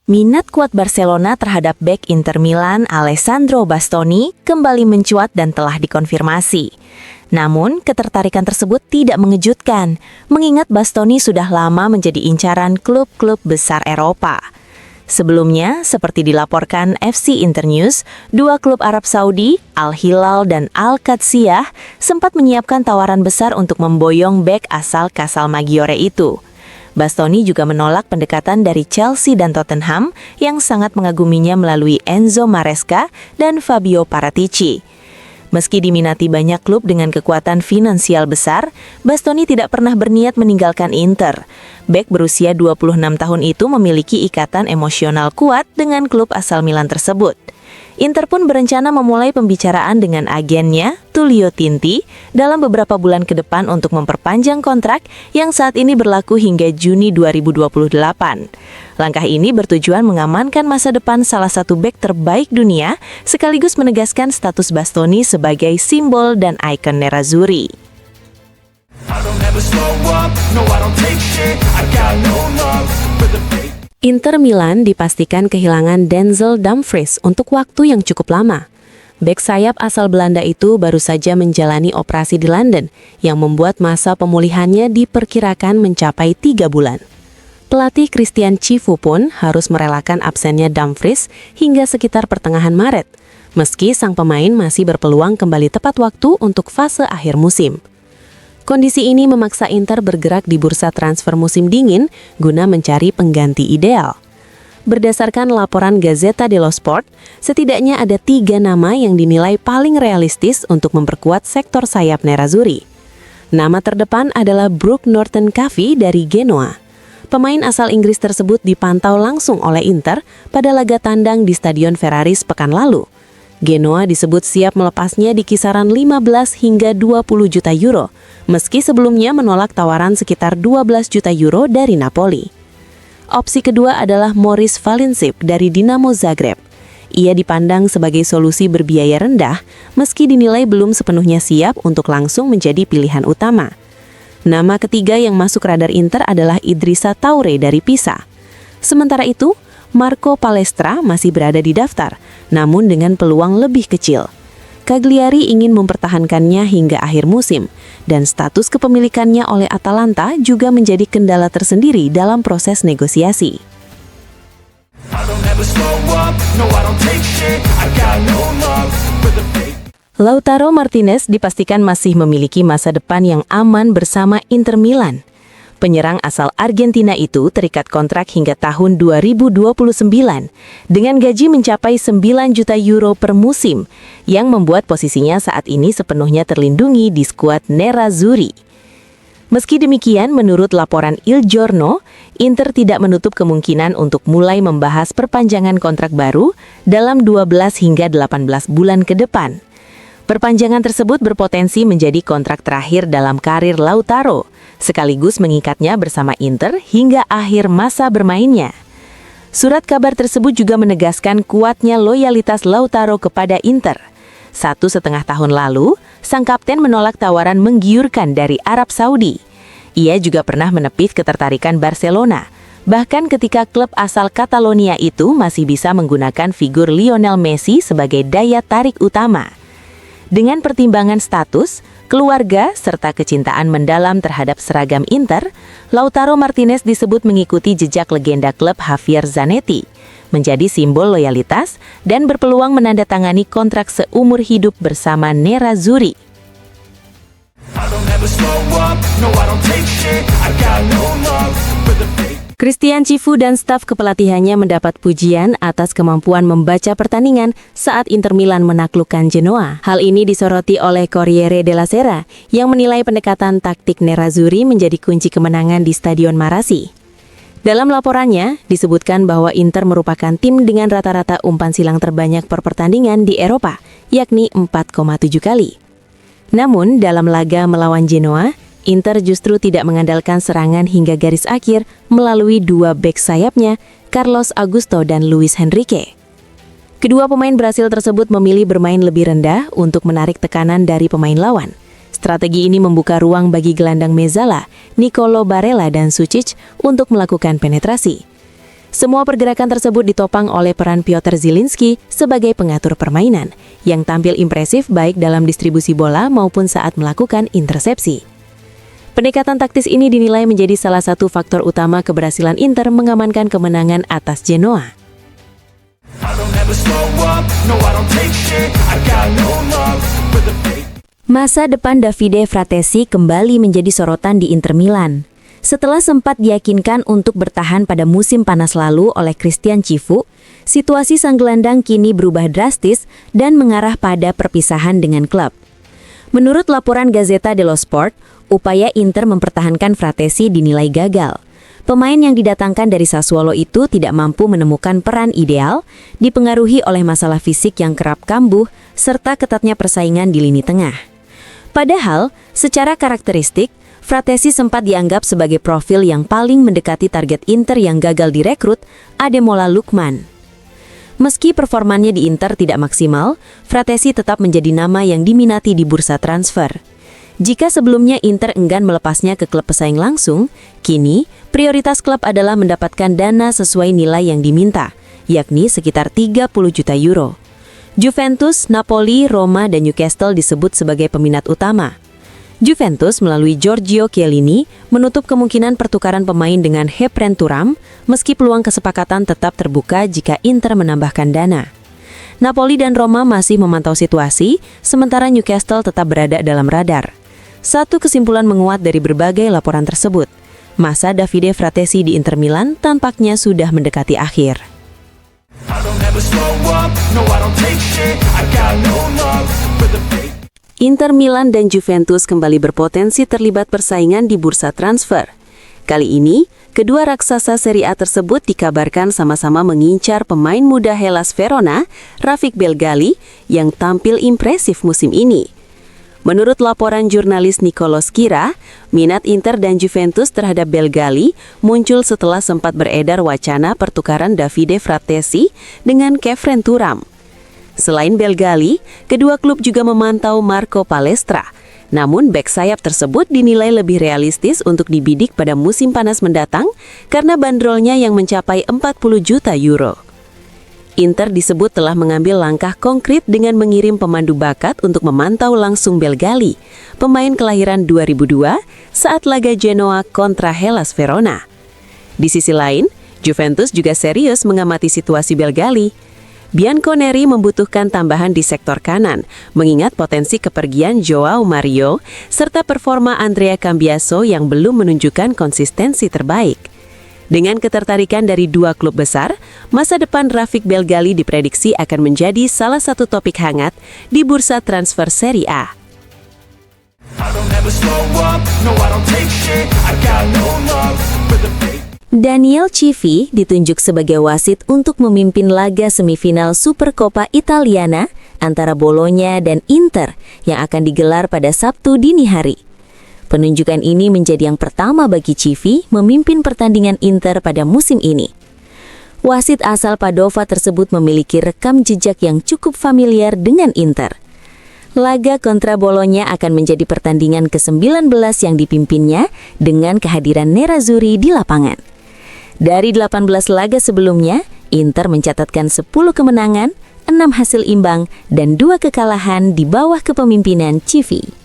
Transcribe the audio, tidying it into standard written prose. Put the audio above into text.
Minat kuat Barcelona terhadap bek Inter Milan Alessandro Bastoni kembali mencuat dan telah dikonfirmasi. Namun, ketertarikan tersebut tidak mengejutkan, mengingat Bastoni sudah lama menjadi incaran klub-klub besar Eropa. Sebelumnya, seperti dilaporkan FC Internews, dua klub Arab Saudi, Al Hilal dan Al Qadsiah, sempat menyiapkan tawaran besar untuk memboyong bek asal Casal Maggiore itu. Bastoni juga menolak pendekatan dari Chelsea dan Tottenham yang sangat mengaguminya melalui Enzo Maresca dan Fabio Paratici. Meski diminati banyak klub dengan kekuatan finansial besar, Bastoni tidak pernah berniat meninggalkan Inter. Bek berusia 26 tahun itu memiliki ikatan emosional kuat dengan klub asal Milan tersebut. Inter pun berencana memulai pembicaraan dengan agennya, Tullio Tinti, dalam beberapa bulan ke depan untuk memperpanjang kontrak yang saat ini berlaku hingga Juni 2028. Langkah ini bertujuan mengamankan masa depan salah satu bek terbaik dunia, sekaligus menegaskan status Bastoni sebagai simbol dan ikon Nerazzurri. Inter Milan dipastikan kehilangan Denzel Dumfries untuk waktu yang cukup lama. Bek sayap asal Belanda itu baru saja menjalani operasi di London, yang membuat masa pemulihannya diperkirakan mencapai 3 bulan. Pelatih Christian Cifu pun harus merelakan absennya Dumfries hingga sekitar pertengahan Maret, meski sang pemain masih berpeluang kembali tepat waktu untuk fase akhir musim. Kondisi ini memaksa Inter bergerak di bursa transfer musim dingin guna mencari pengganti ideal. Berdasarkan laporan Gazzetta dello Sport, setidaknya ada 3 nama yang dinilai paling realistis untuk memperkuat sektor sayap Nerazzurri. Nama terdepan adalah Brooke Norton-Cavi dari Genoa. Pemain asal Inggris tersebut dipantau langsung oleh Inter pada laga tandang di Stadion Ferraris pekan lalu. Genoa disebut siap melepasnya di kisaran 15 hingga 20 juta euro, meski sebelumnya menolak tawaran sekitar 12 juta euro dari Napoli. Opsi kedua adalah Moris Valinsip dari Dinamo Zagreb. Ia dipandang sebagai solusi berbiaya rendah, meski dinilai belum sepenuhnya siap untuk langsung menjadi pilihan utama. Nama ketiga yang masuk radar Inter adalah Idrissa Toure dari Pisa. Sementara itu, Marco Palestra masih berada di daftar, namun dengan peluang lebih kecil. Cagliari ingin mempertahankannya hingga akhir musim, dan status kepemilikannya oleh Atalanta juga menjadi kendala tersendiri dalam proses negosiasi. Lautaro Martinez dipastikan masih memiliki masa depan yang aman bersama Inter Milan. Penyerang asal Argentina itu terikat kontrak hingga tahun 2029 dengan gaji mencapai 9 juta euro per musim, yang membuat posisinya saat ini sepenuhnya terlindungi di skuad Nerazzurri. Meski demikian, menurut laporan Il Giorno, Inter tidak menutup kemungkinan untuk mulai membahas perpanjangan kontrak baru dalam 12 hingga 18 bulan ke depan. Perpanjangan tersebut berpotensi menjadi kontrak terakhir dalam karir Lautaro, sekaligus mengikatnya bersama Inter hingga akhir masa bermainnya. Surat kabar tersebut juga menegaskan kuatnya loyalitas Lautaro kepada Inter. 1,5 tahun lalu, sang kapten menolak tawaran menggiurkan dari Arab Saudi. Ia juga pernah menepis ketertarikan Barcelona, bahkan ketika klub asal Catalonia itu masih bisa menggunakan figur Lionel Messi sebagai daya tarik utama. Dengan pertimbangan status, keluarga, serta kecintaan mendalam terhadap seragam Inter, Lautaro Martinez disebut mengikuti jejak legenda klub Javier Zanetti, menjadi simbol loyalitas dan berpeluang menandatangani kontrak seumur hidup bersama Nerazzurri. Christian Cifu dan staf kepelatihannya mendapat pujian atas kemampuan membaca pertandingan saat Inter Milan menaklukkan Genoa. Hal ini disoroti oleh Corriere della Sera yang menilai pendekatan taktik Nerazzurri menjadi kunci kemenangan di Stadion Marassi. Dalam laporannya, disebutkan bahwa Inter merupakan tim dengan rata-rata umpan silang terbanyak per pertandingan di Eropa, yakni 4,7 kali. Namun, dalam laga melawan Genoa, Inter justru tidak mengandalkan serangan hingga garis akhir melalui 2 bek sayapnya, Carlos Augusto dan Luis Henrique. Kedua pemain Brasil tersebut memilih bermain lebih rendah untuk menarik tekanan dari pemain lawan. Strategi ini membuka ruang bagi gelandang Mezzala, Nicolo Barella dan Sučić untuk melakukan penetrasi. Semua pergerakan tersebut ditopang oleh peran Piotr Zielinski sebagai pengatur permainan, yang tampil impresif baik dalam distribusi bola maupun saat melakukan intersepsi. Pendekatan taktis ini dinilai menjadi salah satu faktor utama keberhasilan Inter mengamankan kemenangan atas Genoa. Masa depan Davide Fratesi kembali menjadi sorotan di Inter Milan. Setelah sempat diyakinkan untuk bertahan pada musim panas lalu oleh Christian Chivu, situasi sang gelandang kini berubah drastis dan mengarah pada perpisahan dengan klub. Menurut laporan Gazzetta dello Sport, upaya Inter mempertahankan Fratesi dinilai gagal. Pemain yang didatangkan dari Sassuolo itu tidak mampu menemukan peran ideal, dipengaruhi oleh masalah fisik yang kerap kambuh, serta ketatnya persaingan di lini tengah. Padahal, secara karakteristik, Fratesi sempat dianggap sebagai profil yang paling mendekati target Inter yang gagal direkrut, Ademola Lookman. Meski performannya di Inter tidak maksimal, Fratesi tetap menjadi nama yang diminati di bursa transfer. Jika sebelumnya Inter enggan melepasnya ke klub pesaing langsung, kini prioritas klub adalah mendapatkan dana sesuai nilai yang diminta, yakni sekitar 30 juta euro. Juventus, Napoli, Roma, dan Newcastle disebut sebagai peminat utama. Juventus melalui Giorgio Chiellini menutup kemungkinan pertukaran pemain dengan Heprem Thuram, meski peluang kesepakatan tetap terbuka jika Inter menambahkan dana. Napoli dan Roma masih memantau situasi, sementara Newcastle tetap berada dalam radar. Satu kesimpulan menguat dari berbagai laporan tersebut, masa Davide Fratesi di Inter Milan tampaknya sudah mendekati akhir. Inter Milan dan Juventus kembali berpotensi terlibat persaingan di bursa transfer. Kali ini, kedua raksasa Serie A tersebut dikabarkan sama-sama mengincar pemain muda Hellas Verona, Rafik Belgali, yang tampil impresif musim ini. Menurut laporan jurnalis Nicolo Schira, minat Inter dan Juventus terhadap Belgali muncul setelah sempat beredar wacana pertukaran Davide Fratesi dengan Heprem Thuram. Selain Belgali, kedua klub juga memantau Marco Palestra. Namun bek sayap tersebut dinilai lebih realistis untuk dibidik pada musim panas mendatang karena bandrolnya yang mencapai 40 juta euro. Inter disebut telah mengambil langkah konkret dengan mengirim pemandu bakat untuk memantau langsung Belgali, pemain kelahiran 2002 saat laga Genoa kontra Hellas Verona. Di sisi lain, Juventus juga serius mengamati situasi Belgali. Bianconeri membutuhkan tambahan di sektor kanan, mengingat potensi kepergian Joao Mario, serta performa Andrea Cambiaso yang belum menunjukkan konsistensi terbaik. Dengan ketertarikan dari dua klub besar, masa depan Rafik Belgali diprediksi akan menjadi salah satu topik hangat di bursa transfer Serie A. Daniel Civi ditunjuk sebagai wasit untuk memimpin laga semifinal Supercoppa Italiana antara Bologna dan Inter yang akan digelar pada Sabtu dini hari. Penunjukan ini menjadi yang pertama bagi Civi memimpin pertandingan Inter pada musim ini. Wasit asal Padova tersebut memiliki rekam jejak yang cukup familiar dengan Inter. Laga kontra Bologna akan menjadi pertandingan ke-19 yang dipimpinnya dengan kehadiran Nerazzurri di lapangan. Dari 18 laga sebelumnya, Inter mencatatkan 10 kemenangan, 6 hasil imbang, dan 2 kekalahan di bawah kepemimpinan Civi.